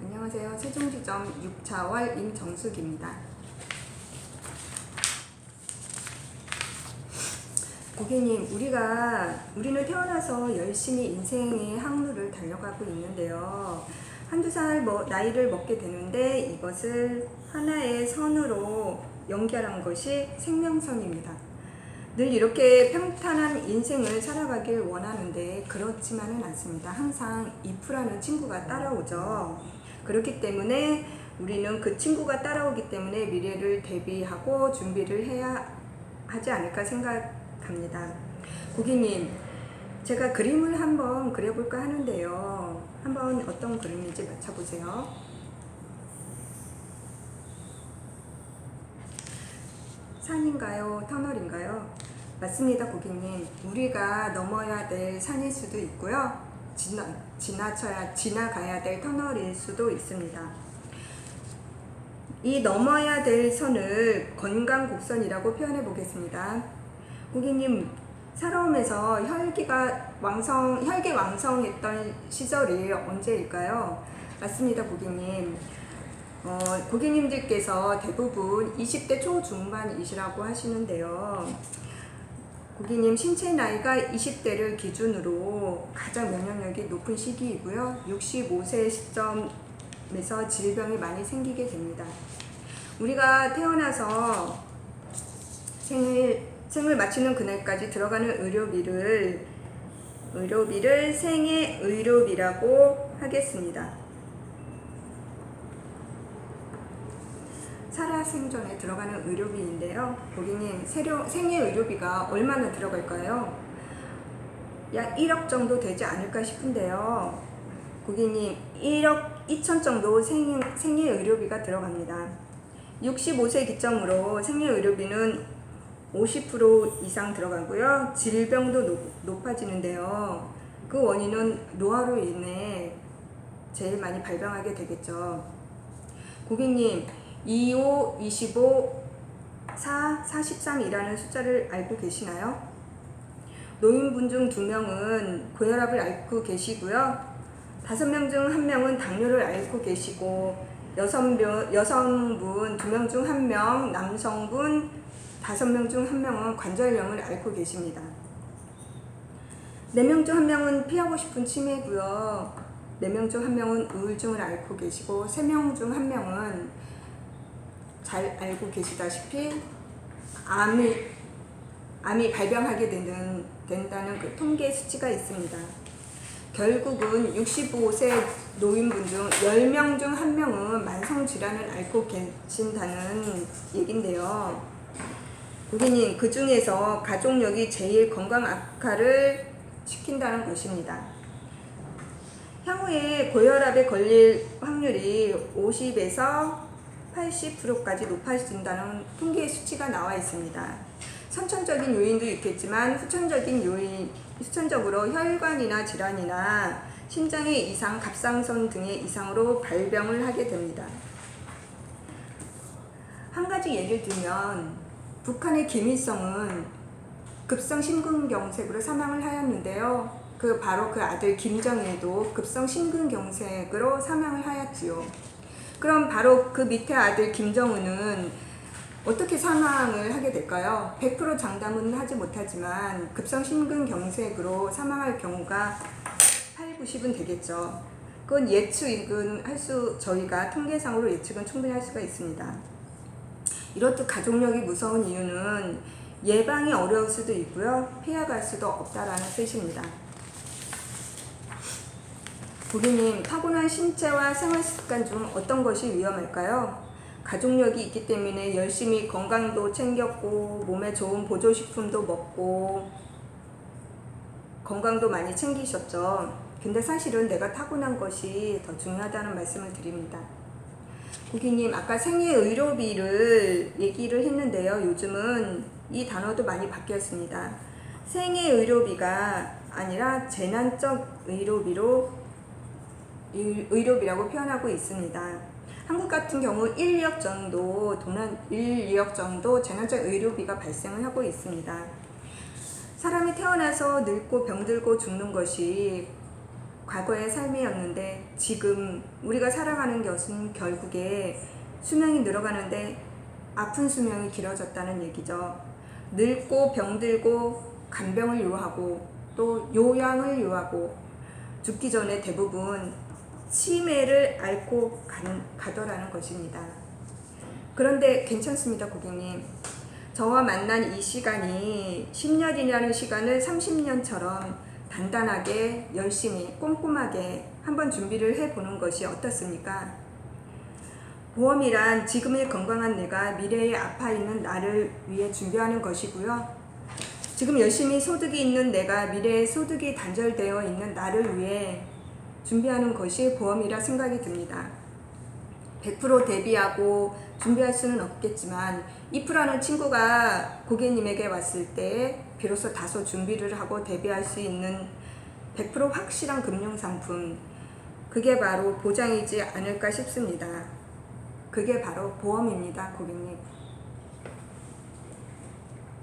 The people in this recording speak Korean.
안녕하세요. 세종지점 6차월 임정숙입니다. 고객님, 우리는 태어나서 열심히 인생의 항로를 달려가고 있는데요. 한두 살 나이를 먹게 되는데 이것을 하나의 선으로 연결한 것이 생명선입니다. 늘 이렇게 평탄한 인생을 살아가길 원하는데 그렇지만은 않습니다. 항상 if라는 친구가 따라오죠. 그렇기 때문에 우리는 그 친구가 따라오기 때문에 미래를 대비하고 준비를 해야 하지 않을까 생각합니다. 고객님, 제가 그림을 한번 그려볼까 하는데요. 한번 어떤 그림인지 맞춰보세요. 산인가요? 터널인가요? 맞습니다, 고객님. 우리가 넘어야 될 산일 수도 있고요. 지나가야 될 터널일 수도 있습니다. 이 넘어야 될 선을 건강곡선이라고 표현해 보겠습니다. 고객님, 살아오면서 혈기 왕성했던 시절이 언제일까요? 맞습니다, 고객님. 고객님들께서 대부분 20대 초중반이시라고 하시는데요. 고객님, 신체 나이가 20대를 기준으로 가장 면역력이 높은 시기이고요. 65세 시점에서 질병이 많이 생기게 됩니다. 우리가 태어나서 생을 마치는 그날까지 들어가는 의료비를 생애 의료비라고 하겠습니다. 살아생전에 들어가는 의료비인데요. 고객님, 생애 의료비가 얼마나 들어갈까요? 약 1억 정도 되지 않을까 싶은데요. 고객님, 1억 2천 정도 생애 의료비가 들어갑니다. 65세 기점으로 생애 의료비는 50% 이상 들어가고요. 질병도 높아지는데요. 그 원인은 노화로 인해 제일 많이 발병하게 되겠죠. 고객님, 25, 25, 4, 43이라는 숫자를 알고 계시나요? 노인분 중 2명은 고혈압을 앓고 계시고요. 5명 중 1명은 당뇨를 앓고 계시고, 여성분 2명 중 1명, 남성분 5명 중 1명은 관절염을 앓고 계십니다. 4명 중 1명은 피하고 싶은 치매고요. 4명 중 1명은 우울증을 앓고 계시고, 3명 중 1명은 잘 알고 계시다시피 암이 발병하게 된다는 그 통계 수치가 있습니다. 결국은 65세 노인분 중 10명 중 1명은 만성질환을 앓고 계신다는 얘긴데요. 고객님, 그 중에서 가족력이 제일 건강 악화를 시킨다는 것입니다. 향후에 고혈압에 걸릴 확률이 50에서 80%까지 높아진다는 통계 수치가 나와 있습니다. 선천적인 요인도 있겠지만 후천적으로 혈관이나 질환이나 심장의 이상, 갑상선 등의 이상으로 발병을 하게 됩니다. 한 가지 예를 들면 북한의 김일성은 급성 심근경색으로 사망을 하였는데요. 바로 그 아들 김정일도 급성 심근경색으로 사망을 하였지요. 그럼 바로 그 밑에 아들 김정은은 어떻게 사망을 하게 될까요? 100% 장담은 하지 못하지만 급성 심근경색으로 사망할 경우가 8, 90은 되겠죠. 그건 저희가 통계상으로 예측은 충분히 할 수가 있습니다. 이렇듯 가족력이 무서운 이유는 예방이 어려울 수도 있고요. 피해갈 수도 없다라는 뜻입니다. 고객님, 타고난 신체와 생활습관 중 어떤 것이 위험할까요? 가족력이 있기 때문에 열심히 건강도 챙겼고 몸에 좋은 보조식품도 먹고 건강도 많이 챙기셨죠. 근데 사실은 내가 타고난 것이 더 중요하다는 말씀을 드립니다. 고객님, 아까 생애의료비를 얘기를 했는데요. 요즘은 이 단어도 많이 바뀌었습니다. 생애의료비가 아니라 재난적 의료비라고 표현하고 있습니다. 한국 같은 경우 1억 정도 재난적 의료비가 발생을 하고 있습니다. 사람이 태어나서 늙고 병들고 죽는 것이 과거의 삶이었는데 지금 우리가 살아가는 것은 결국에 수명이 늘어가는데 아픈 수명이 길어졌다는 얘기죠. 늙고 병들고 간병을 요하고 또 요양을 요하고 죽기 전에 대부분 치매를 앓고 가더라는 것입니다. 그런데 괜찮습니다, 고객님. 저와 만난 이 시간이 10년이라는 시간을 30년처럼 단단하게 열심히 꼼꼼하게 한번 준비를 해보는 것이 어떻습니까? 보험이란 지금의 건강한 내가 미래에 아파 있는 나를 위해 준비하는 것이고요. 지금 열심히 소득이 있는 내가 미래에 소득이 단절되어 있는 나를 위해 준비하는 것이 보험이라 생각이 듭니다. 100% 대비하고 준비할 수는 없겠지만 이프라는 친구가 고객님에게 왔을 때 비로소 다소 준비를 하고 대비할 수 있는 100% 확실한 금융상품, 그게 바로 보장이지 않을까 싶습니다. 그게 바로 보험입니다, 고객님.